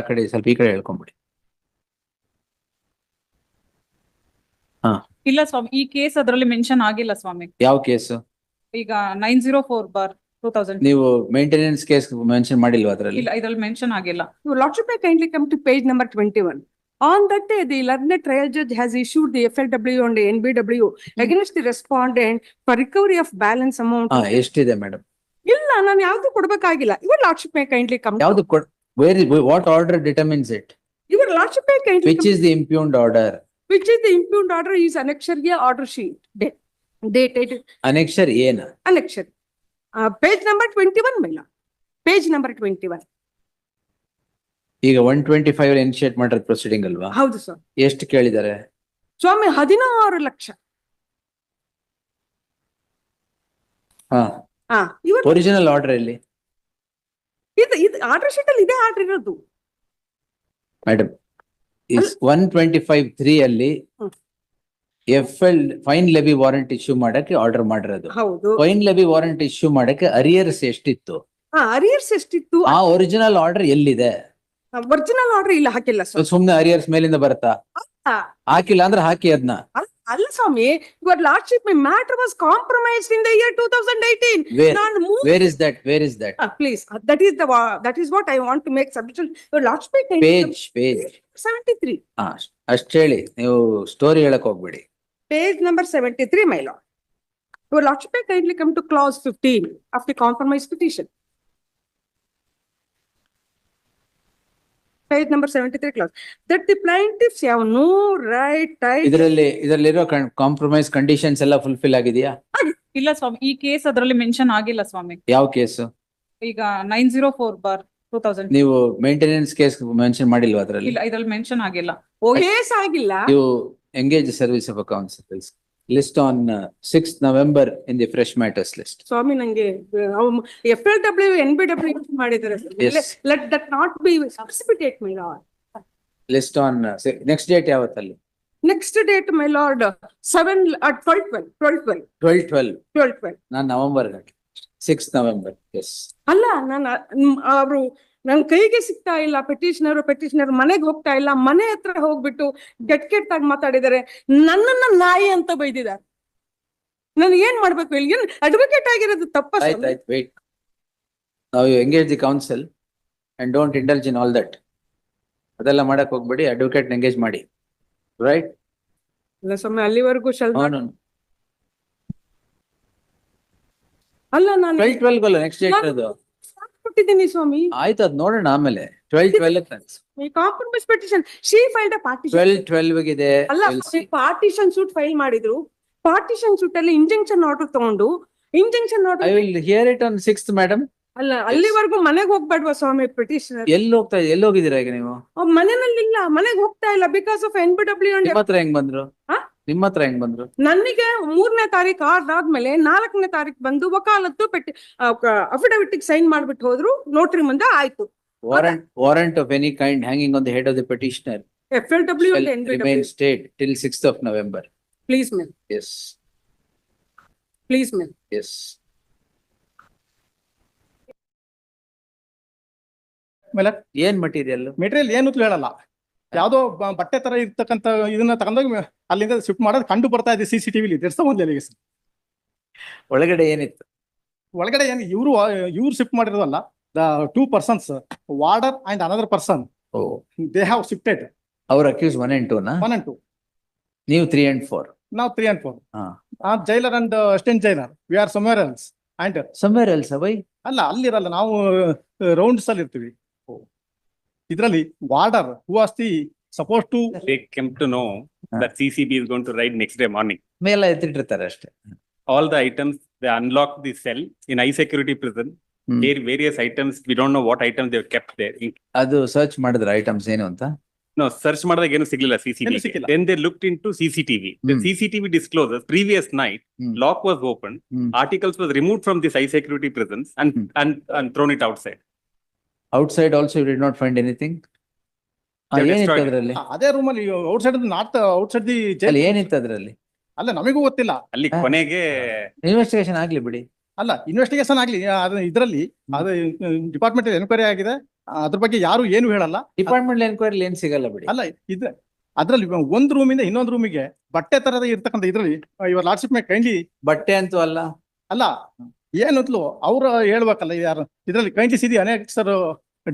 ಆ ಕಡೆ ಸ್ವಲ್ಪ ಈ ಕಡೆ ಹೇಳ್ಕೊಂಬಿಡಿ. ಹಾ, ಇಲ್ಲ ಸ್ವಾಮಿ, ಈ ಕೇಸ್ ಅದರಲ್ಲಿ ಮೆನ್ಷನ್ ಆಗಿಲ್ಲ ಸ್ವಾಮಿ. ಯಾವ ಕೇಸು? ಈಗ 904/2000. ನೀವು ಮೇಂಟೆನೆನ್ಸ್ ಕೇಸ್ ಮೆನ್ಷನ್ ಮಾಡಿಲ್ವಾ ಅದರಲ್ಲಿ? ಇಲ್ಲ, ಇದರಲ್ಲಿ ಮೆನ್ಷನ್ ಆಗಿಲ್ಲ. Your Lordship may kindly come to page number 21. On that day, the learned trial judge has issued the FLW and the NBW against the respondent for recovery of balance amount. ಹಾ, ಎಷ್ಟಿದೆ madam? ಇಲ್ಲ, ನಾನು ಯಾವ್ದು ಕೊಡ್ಬೇಕಾಗಿಲ್ಲ. Your Lordship may kindly come. ಯಾವ್ದು what order determines it? Your Lordship may kindly Which come. is the impugned order? Which is the impugned order is annexure order sheet. Dated Annexure ಏನ? annexure. Page number 21, my lord. Page number 21. ಈಗ 125 initiate ಮಾಡಿರೋದು proceeding ಅಲ್ವಾ? ಹೌದು sir. ಎಷ್ಟು ಕೇಳಿದ್ದಾರೆ ಸ್ವಾಮಿ? 16 ಲಕ್ಷ. ಹಾ, ಇವತ್ತು original order ಎಲ್ಲಿ ಇದು ಆರ್ಡರ್ ಶೀಟ್ ಅಲ್ಲಿ ಇದೆ ಆರ್ಡರ್ ಇರೋದು ಮೇಡಮ್? 125(3) ಅಲ್ಲಿ FL fine levy warrant issue ಮಾಡಕ್ಕೆ ಆರ್ಡರ್ ಮಾಡಿರೋದು. ಹೌದು. ಫೈನ್ ಲೆವಿ ವಾರಂಟ್ ಇಶ್ಯೂ ಮಾಡಕ್ಕೆ ಅರಿಯರ್ಸ್ ಎಷ್ಟಿತ್ತು? ಅರಿಯರ್ಸ್ ಎಷ್ಟಿತ್ತು? ಆ ಒರಿಜಿನಲ್ ಆರ್ಡರ್ ಎಲ್ಲಿದೆ? ಒರಿಜಿನಲ್ ಆರ್ಡರ್ ಇಲ್ಲ, ಹಾಕಿಲ್ಲ ಸರ್. ಸುಮ್ನೆ ಅರಿಯರ್ಸ್ ಮೇಲಿಂದ ಬರುತ್ತಾ? ಹಾಕಿಲ್ಲ ಅಂದ್ರೆ ಹಾಕಿ ಅದನ್ನ. ಅಲ್ಲ ಸ್ವಾಮಿ, your lordship my matter was compromised in the year 2018. Where is that? Please, that is what I want to make submission. Your Lordship Page 73. ಅಷ್ಟ್ ಹೇಳಿ, ನೀವು ಸ್ಟೋರಿ ಹೇಳಕ್ ಹೋಗ್ಬೇಡಿ. Page number 73, my lord. Your Lordship may kindly come to clause 15 of the compromise petition. Page number 73 clause. That the plaintiffs have no right title. ಇದರಲ್ಲಿರೋ compromise conditions ಎಲ್ಲ fulfil ಆಗಿದೆಯಾ? ಇಲ್ಲ ಸ್ವಾಮಿ, ಈ ಕೇಸ್ ಅದರಲ್ಲಿ ಮೆನ್ಷನ್ ಆಗಿಲ್ಲ ಸ್ವಾಮಿ. ಯಾವ ಕೇಸು? ಈಗ 904/2000. ನೀವು ಮೇಂಟೆನೆನ್ಸ್ ಕೇಸ್ ಮೆನ್ಷನ್ ಮಾಡಿಲ್ವಾ ಅದರಲ್ಲಿ? ಇಲ್ಲ, ಇದರಲ್ಲಿ ಮೆನ್ಷನ್ ಆಗಿಲ್ಲ. ಕೇಸ್ ಆಗಿಲ್ಲ. You engage the service of accounts please. List on 6th November in the fresh matters list. ಸ್ವಾಮಿ, ನಂಗೆ FLW NBW ಮಾಡಿದ್ದಾರೆ. Yes. Let that not be precipitate, my lord. List on next date ಯಾವತ್ತಲ್ಲಿ? Next date, my lord, 7 at 12/12. ನಾನು November 6th November. Yes. ಅಲ್ಲ, ಅವರು ನನ್ ಕೈಗೆ ಸಿಗ್ತಾ ಇಲ್ಲ. Petitioner ಮನೆಗೆ ಹೋಗ್ತಾ ಇಲ್ಲ. ಮನೆ ಹತ್ರ ಹೋಗ್ಬಿಟ್ಟು ಕೆಟ್ಟಾಗಿ ಮಾತಾಡಿದ್ದಾರೆ. ನನ್ನನ್ನ ನಾಯಿ ಅಂತ ಬೈದಿದ್ದಾರೆ. ನಾನು ಏನ್ ಮಾಡ್ಬೇಕು? ಇಲ್ಲಿ ಏನ್ ಅಡ್ವೊಕೇಟ್ ಆಗಿರೋದು ತಪ್ಪ? ಆಯ್ತು, wait. Now you engage the counsel and don't indulge in all that. ಅದೆಲ್ಲ ಮಾಡಕ್ ಹೋಗ್ಬೇಡಿ, ಅಡ್ವೊಕೇಟ್ ಎಂಗೇಜ್ ಮಾಡಿ. ರೈಟ್? ಇಲ್ಲ ಸ್ವಾಮಿ, ಅಲ್ಲಿವರೆಗೂ ಅಲ್ಲ, ನಾನು 12/12 ನೆಕ್ಸ್ಟ್ ಡೇಟ್ ಅದು ಕೊಟ್ಟಿದ್ದೀನಿ ಸ್ವಾಮಿ. ಆಯ್ತು, ಅದ್ ನೋಡೋಣ ಆಮೇಲೆ. 12/12 compromise petition she filed a partition. 12/12 ಇದೆ. ಅಲ್ಲ, ಪಾರ್ಟಿಷನ್ ಸೂಟ್ ಫೈಲ್ ಮಾಡಿದ್ರು. ಪಾರ್ಟಿಷನ್ ಸೂಟ್ ಅಲ್ಲಿ ಇಂಜೆಕ್ಷನ್ ಆರ್ಡರ್ ತಗೊಂಡು injection order. I will hear it on 6th, madam. ಅಲ್ಲ, ಅಲ್ಲಿವರೆಗೂ ಮನೆಗೆ ಹೋಗ್ಬೇಡ್ವಾ ಸ್ವಾಮಿ? ಪಿಟಿಷನರ್ ಎಲ್ಲಿ ಹೋಗಿದ್ದೀರಾ ಈಗ ನೀವು? ಮನೆಯಲ್ಲಿ ಇಲ್ಲ, ಮನೆಗೆ ಹೋಗ್ತಾ ಇಲ್ಲ. Because of NBW. ನಿಮ್ಮ ಹತ್ರ ಹೆಂಗ್ ಬಂದ್ರು? ನನಗೆ 3ನೇ ತಾರೀಕು ಆರ್ಡರ್ ಆದ್ಮೇಲೆ 4ನೇ ತಾರೀಕು ಬಂದು ವಕಾಲತ್ತು ಅಫಿಡವಿಟ್ ಸೈನ್ ಮಾಡ್ಬಿಟ್ಟು ಹೋದ್ರು. ನೋಟ್ರಿ ಮುಂದೆ ಆಯ್ತು. Warrant of any kind hanging on the head of the petitioner FLW shall and remain NBW. stayed till 6th of November. Please, ma'am. Yes. Please, ma'am. Yes. ಏನ್ ಮೆಟೀರಿಯಲ್ ಏನು ಹೇಳಲ್ಲ. ಯಾವ್ದೋ ಬಟ್ಟೆ ತರ ಇರ್ತಕ್ಕಂತ ಇದನ್ನ ತಗೊಂಡೋಗಿ ಅಲ್ಲಿಂದ ಶಿಫ್ಟ್ ಮಾಡೋದು ಕಂಡು ಬರ್ತಾ ಇದೆ CCTV. ಒಳಗಡೆ ಏನಿತ್ತು? ಒಳಗಡೆ ಏನು ಇವ್ರು shift ಮಾಡಿರೋದಲ್ಲ. The 2 persons, warder and another person, they have shifted. ಅವ್ರ ಅಕ್ಯೂಸ್ 1 and 2 ನಾ? 1 and 2. ನೀವು 3 and 4. Now 3 and 4. Jailer and assistant jailer, we are somewhere else. And somewhere else why? ಅಲ್ಲ, ಅಲ್ಲಿರಲ್ಲ, ನಾವು ರೌಂಡ್ಸ್ ಅಲ್ಲಿ ಇರ್ತೀವಿ. ಇದರಲ್ಲಿ warder who was the supposed to. They came to know that CCB is going to ride next day morning. ಮೇಲೆ ಎತ್ತಿಟ್ಟಿರ್ತಾರೆ ಅಷ್ಟೇ. All the items, they unlocked the cell in high security prison. There various items, we don't know what items they have kept there. ಅದು search ಮಾಡಿದ್ರ items ಏನು ಅಂತ? No, search ಮಾಡಿದಾಗ ಏನು ಸಿಗ್ಲಿಲ್ಲ CCTV. Then they looked into CCTV. The CCTV discloses previous night lock was opened, articles was removed from this high security prisons and thrown it outside. Outside also you did not find anything? ಏನಿತ್ತು ಅದರಲ್ಲಿ? ಅದೇ room ಅಲ್ಲಿ outside the jail ಏನಿತ್ತು ಅದರಲ್ಲಿ? ಅಲ್ಲ, ನಮಗೂ ಗೊತ್ತಿಲ್ಲ. ಅಲ್ಲಿ ಕೊನೆಗೆ ಇನ್ವೆಸ್ಟಿಗೇಷನ್ ಆಗ್ಲಿ ಬಿಡಿ. ಅಲ್ಲ, ಇನ್ವೆಸ್ಟಿಗೇಷನ್ ಆಗ್ಲಿ, ಇದರಲ್ಲಿ ಅದು ಡಿಪಾರ್ಟ್ಮೆಂಟ್ ಎನ್ಕ್ವೈರಿ ಆಗಿದೆ. ಅದ್ರ ಬಗ್ಗೆ ಯಾರು ಏನು ಹೇಳಲ್ಲ. ಡಿಪಾರ್ಟ್ಮೆಂಟ್ ಎನ್ಕ್ವೈರಿ ಏನ್ ಸಿಗಲ್ಲ ಬಿಡಿ. ಅಲ್ಲ ಇದು ಅದ್ರಲ್ಲಿ ಒಂದ್ ರೂಮಿಂದ ಇನ್ನೊಂದು ರೂಮಿಗೆ ಬಟ್ಟೆ ತರದ ಇರ್ತಕ್ಕಂಥ ಇದ್ರಲ್ಲಿ ಇವರ್ ಲಾರ್ಡ್ಶಿಪ್ ಮೇ ಕೈಂಡ್ಲಿ ಬಟ್ಟೆ ಅಂತೂ ಅಲ್ಲ. ಅಲ್ಲ ಏನಂತಲೂ ಅವ್ರು ಹೇಳ್ಬೇಕಲ್ಲ ಯಾರು ಇದ್ರಲ್ಲಿ ಕೈಂಡ್ಲಿ ಸಿದಿ ಅನೇಕ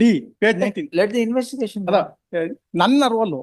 D page 19. Let the investigation. ಅಲ್ಲ ನನ್ನ ರೋಲು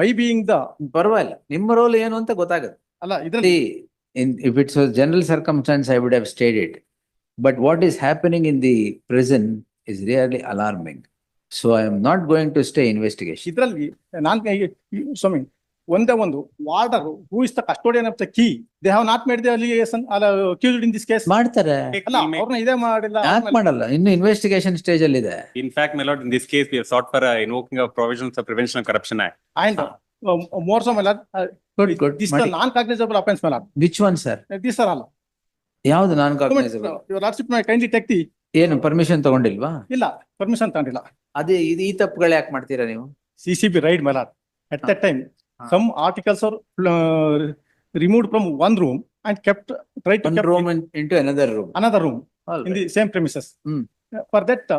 ಐ ಬೀಯಿಂಗ್ ದ ಪರವಾಗಿಲ್ಲ, ನಿಮ್ಮ ರೋಲ್ ಏನು ಅಂತ ಗೊತ್ತಾಗುತ್ತೆ. ಅಲ್ಲ ಇದ್ರಲ್ಲಿ If it's a general circumstance, I would have stated. But what is happening in the prison is really alarming. So I am not going to stay investigation. ಇದ್ರಲ್ಲಿ ಸ್ವಾಮಿ ಒಂದೇ ಒಂದು warder who is the custodian of the key they have not made the allegation accused in this case. ಮಾಡ್ತಾರೆ. ಅಲ್ಲ ಅವ್ರನ್ನ ಇದೇ ಮಾಡಿಲ್ಲ. ಯಾಕೆ ಮಾಡಲ್ಲ? ಇನ್ನು ಇನ್ವೆಸ್ಟಿಗೇಷನ್ ಸ್ಟೇಜ್ ಅಲ್ಲಿ ಇದೆ. In fact, my lord, in this case, we have sought for invoking of provisions of Prevention of Corruption Act. And more so, my lord, Good. this is the non-cognizable offense, my lord. Which one, sir? These are all. ಯಾವ್ದು non cognizable? Your lordship may kindly take the. ಏನು permission ತಗೊಂಡಿಲ್ವಾ? ಇಲ್ಲ permission ತಗೊಂಡಿಲ್ಲ. ಅದೇ ಈ ತಪ್ಪುಗಳು ಯಾಕೆ ಮಾಡ್ತೀರಾ ನೀವು? CCB raid, my lord. At that time, some articles are removed from one room and kept tried to One kept room into another room. another room All in right. the same premises. Hmm. For that,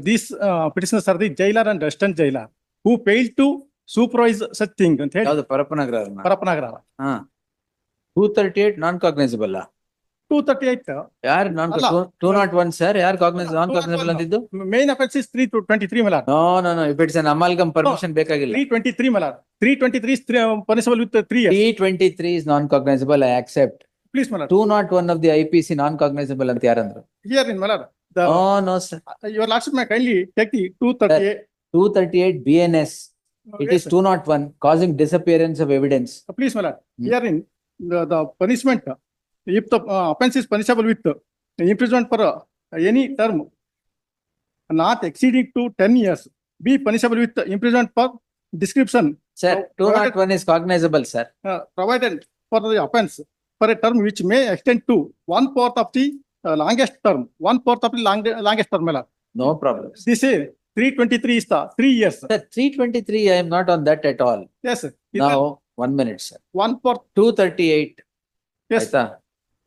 these petitioners are the jailer and assistant jailer who failed to supervise such thing. ಅಂತ ಹೇಳಿ ಯಾವ್ದು ಪರಪ್ಪನಗರ? ಪರಪ್ಪನಗರ ಹಾ. 238 ನಾನ್ cognisable. 238 ಯಾರು ನಾನ್ ಅಲ್ಲ. 201 sir, ಯಾರು ನಾನ್ cognisable ಅಂತಿದ್ದು? main offense is 323, my lord. No. If it's an amalgam, permission ಬೇಕಾಗಿಲ್ಲ. 323, my lord. 323 is punishable with 3 years. 323 is non cognizable, I accept. Please, my lord. 201 of the IPC non cognizable ಅಂತ ಯಾರಂದ್ರು? Here in, my lord, the No sir. your lordship may kindly take the 238. 238 BNS. It Yes, is 201 causing disappearance of evidence. Please, my lord. Hmm. Here in the punishment, if the offense is punishable with imprisonment for any term not exceeding to 10 years, be punishable with imprisonment for description Sir, Now, 201 is cognizable, sir. provided for the offense for a term which may extend to 1/4 of the longest term, 1/4 of the longest term, my lord. No problem. This is 323 is the 3 years. Sir, 323, I am not on that at all. Yes, sir. Now, 1 minute, sir. 1/4. 238. Yes, ಆಯ್ತಾ?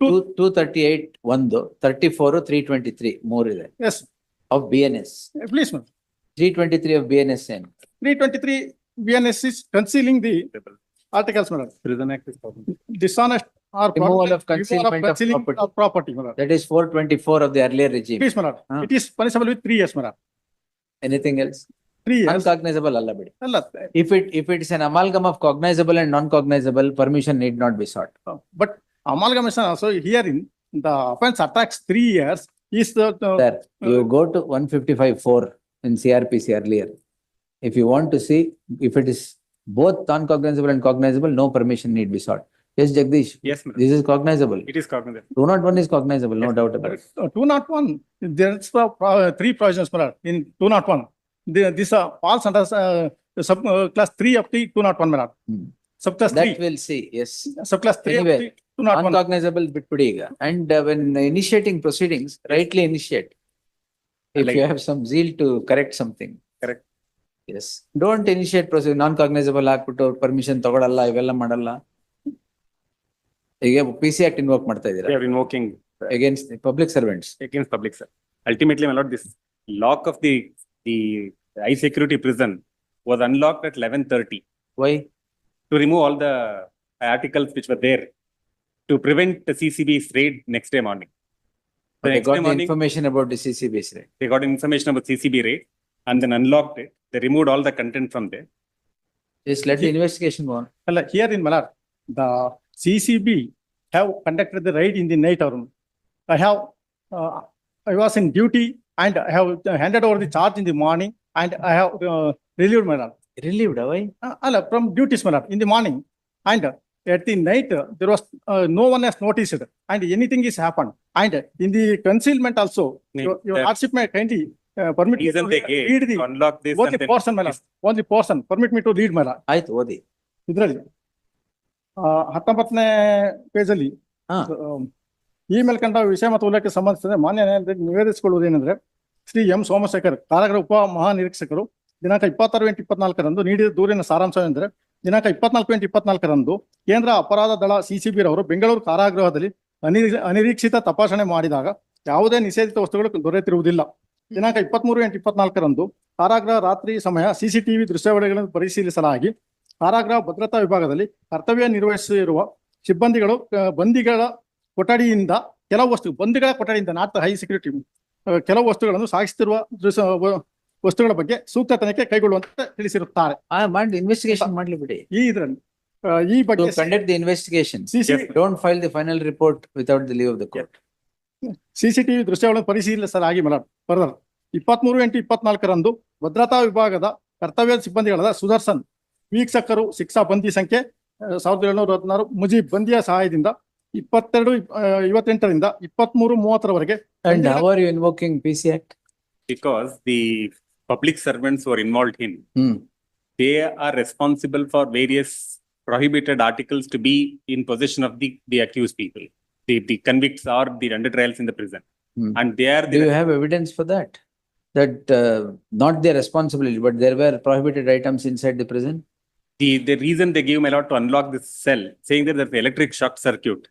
238 ಒಂದು, 34 323 ಮೂರಿದೆ yes. of BNS. Please, ma'am. 323 of BNS ಏನು? 323 BNS is concealing the articles, madam. Prison Act is talking. Dishonest or Removal of fraudulent concealment of concealing property. of property, madam. That is 424 of the earlier regime. Please, madam. Ah. It is punishable with 3 years, madam. Anything else? 3 years. Uncognizable ಅಲ್ಲ ಬಿಡಿ. ಅಲ್ಲ, If it is an amalgam of cognizable and non-cognizable, permission need not be sought. but amalgamation also herein the offense attracts 3 years is the Sir, you go to 155(4) in CRPC earlier. If you want to see if it is both non-cognizable and cognizable, no permission need be sought. Yes, Jagdish, Yes, madam. this is cognizable. It is cognizable. 201 is cognizable, no doubt about it. 201. There's the 3 provisions, madam, in 201. This falls under sub class 3 of the 201, madam. Hmm. Subclass 3. That we'll see, yes. Subclass 3 Anyway, of the 201. Uncognizable bitpudi ಈಗ. And when initiating proceedings, rightly initiate. If Like- you have some zeal to correct something. Correct. Yes. Don't initiate proceeding, non-cognizable ಹಾಕ್ಬಿಟ್ಟು permission ತಗೊಳಲ್ಲ, ಇವೆಲ್ಲ ಮಾಡಲ್ಲ. ಈಗ PC Act invoke ಮಾಡ್ತಾ They ಇದ್ದೀರಾ are invoking against the public servants. against public, sir. Ultimately, my lord, this lock of the high security prison was unlocked at 11:30 Why? to remove all the articles which were there to prevent the CCB's raid next day morning. The They next got day the morning, information about the CCBs, right? they got information about CCB raid and then unlocked it. They removed all the content from there. Just let the investigation go on. Well, here in Malad, the CCB have conducted the raid in the night hour. I was in duty and I have handed over the charge in the morning and I have relieved my lord. Relieved, why? From duties, my lord, in the morning. And at the night, there was no one has noticed and anything is happened. And in the concealment also, your hardship may kindly permit me Reason to they gave read the to unlock this only and then portion, my lord. Only portion. Permit me to read, my lord. ಆಯ್ತು, ಓದಿ. ಇದರಲ್ಲಿ 19ನೇ ಪೇಜಲ್ಲಿ ಹಾ. ಈ ಮೇಲ್ಕಂಡ ವಿಷಯ ಮತ್ತು ಉಲ್ಲೇಖಕ್ಕೆ ಸಂಬಂಧಿಸಿದ ಮಾನ್ಯ ನ್ಯಾಯಾಲಯಕ್ಕೆ ನಿವೇದಿಸಿಕೊಳ್ಳುವುದೇನೆಂದ್ರೆ ಶ್ರೀ ಎಂ ಸೋಮಶೇಖರ್ ಕಾರಾಗೃಹ ಉಪ ಮಹಾನಿರೀಕ್ಷಕರು ದಿನಾಂಕ 26/8/24 ನೀಡಿದ ದೂರಿನ ಸಾರಾಂಶವೆಂದರೆ ದಿನಾಂಕ 24/8/24 ಕೇಂದ್ರ ಅಪರಾಧ ದಳ CCB ರವರು ಬೆಂಗಳೂರು ಕಾರಾಗೃಹದಲ್ಲಿ ಅನಿರೀಕ್ಷಿತ ತಪಾಸಣೆ ಮಾಡಿದಾಗ ಯಾವುದೇ ನಿಷೇಧಿತ ವಸ್ತುಗಳು ದೊರೆತಿರುವುದಿಲ್ಲ. ದಿನಾಂಕ 23/8/24ರಂದು ಕಾರಾಗೃಹ ರಾತ್ರಿ ಸಮಯ ಸಿಸಿಟಿವಿ ದೃಶ್ಯಾವಳಿಗಳನ್ನು ಪರಿಶೀಲಿಸಲಾಗಿ ಕಾರಾಗೃಹ ಭದ್ರತಾ ವಿಭಾಗದಲ್ಲಿ ಕರ್ತವ್ಯ ನಿರ್ವಹಿಸಿರುವ ಸಿಬ್ಬಂದಿಗಳು ಬಂದಿಗಳ ಕೊಠಡಿಯಿಂದ ಬಂದಿಗಳ ಕೊಠಡಿಯಿಂದ ನಾಟ್ ಹೈ ಸೆಕ್ಯೂರಿಟಿ ಕೆಲವು ವಸ್ತುಗಳನ್ನು ಸಾಗಿಸುತ್ತಿರುವ ವಸ್ತುಗಳ ಬಗ್ಗೆ ಸೂಕ್ತ ತನಿಖೆ ಕೈಗೊಳ್ಳುವಂತೆ ತಿಳಿಸಿರುತ್ತಾರೆ. ಮಾಡಿ ಇನ್ವೆಸ್ಟಿಗೇಷನ್ ಮಾಡ್ಲಿ ಬಿಡಿ. ಇದರಲ್ಲಿ ಈ ಬಗ್ಗೆ conduct the investigation. CC Don't file the final report without the leave of the court. CCTV ದೃಶ್ಯಗಳನ್ನು ಪರಿಶೀಲಿಸಲಾಗಿ ಫರ್ದರ್ 23/8/24ರಂದು ಭದ್ರತಾ ವಿಭಾಗದ ಕರ್ತವ್ಯ ಸಿಬ್ಬಂದಿಗಳಾದ ಸುದರ್ಶನ್ ವೀಕ್ಷಕರು ಶಿಕ್ಷಾ ಬಂದಿ ಸಂಖ್ಯೆ 1716 ಮುಜೀಬ್ ಬಂದಿಯ ಸಹಾಯದಿಂದ 22/28ರಿಂದ 23/30ರವರೆಗೆ. And how are you invoking PC Act? Because the public servants who are involved in, they are responsible for various prohibited articles to be in possession of the accused people, the convicts or the under trials in the prison. And they are Do you have evidence for that? That not their responsibility, but there were prohibited items inside the prison? the reason they gave me allowed to unlock this cell, saying that there's an electric shock circuit.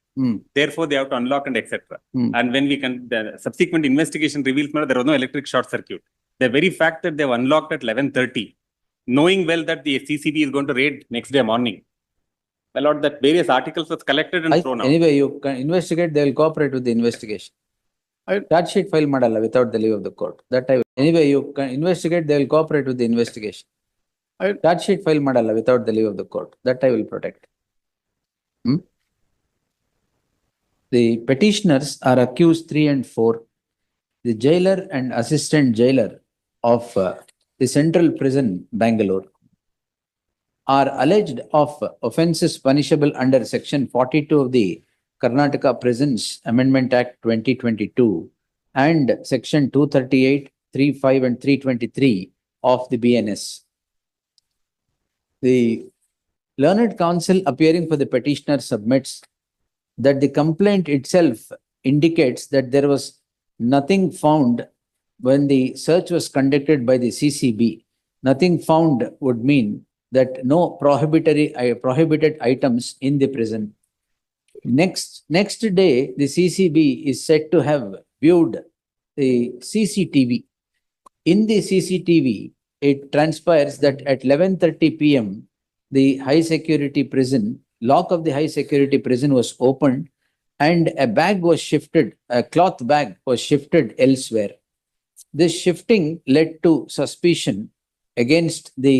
Therefore, they have to unlock and etc. And when the subsequent investigation reveals there was no electric short circuit. The very fact that they've unlocked at 11:30, knowing well that the CCB is going to raid next day morning, allowed that various articles was collected and thrown out. Anyway, you can investigate, they will cooperate with the investigation. Charge sheet file madala without the leave of the court. Anyway, you can investigate, they will cooperate with the investigation. Charge sheet file madala without the leave of the court. That I will protect. The petitioners are accused 3 and 4. The jailer and assistant jailer of the Central Prison, Bangalore, are alleged of offences punishable under Section 42 of the Karnataka Prisons Amendment Act 2022 and Section 238, 35 and 323 of the BNS. The learned counsel appearing for the petitioner submits that the complaint itself indicates that there was nothing found when the search was conducted by the CCB. Nothing found would mean that no prohibited items in the prison. Next day, the CCB is said to have viewed the CCTV. In the CCTV, it transpires that at 11:30 p.m., the high security prison, lock of the high security prison was opened and a bag was shifted, a cloth bag was shifted elsewhere. This shifting led to suspicion against the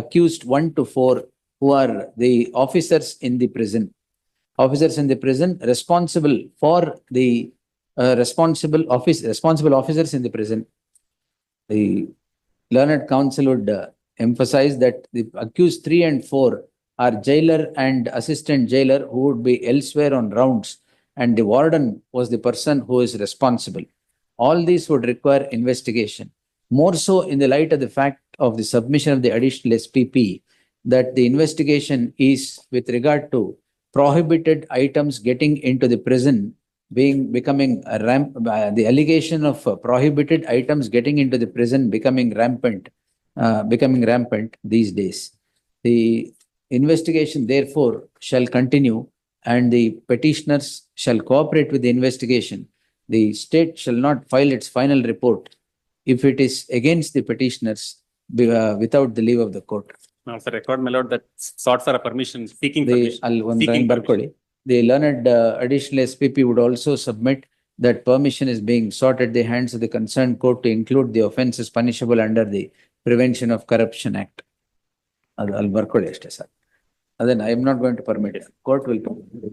accused 1 to 4, who are the officers in the prison. Officers in the prison responsible for the responsible officers in the prison. The learned counsel would emphasize that the accused 3 and 4 are jailer and assistant jailer who would be elsewhere on rounds, and the warden was the person who is responsible. All these would require investigation. More so in the light of the fact of the submission of the additional SPP, that the investigation is with regard to prohibited items getting into the prison becoming the allegation of prohibited items getting into the prison becoming rampant these days. The investigation therefore shall continue and the petitioners shall cooperate with the investigation. The state shall not file its final report if it is against the petitioners without the leave of the court. Now, sir, record my lord that sought for a permission, seeking permission. Seeking permission. The learned additional SPP would also submit that permission is being sought at the hands of the concerned court to include the offences punishable under the Prevention of Corruption Act. I'll work on it, sir. Then I am not going to permit it. Court will permit it.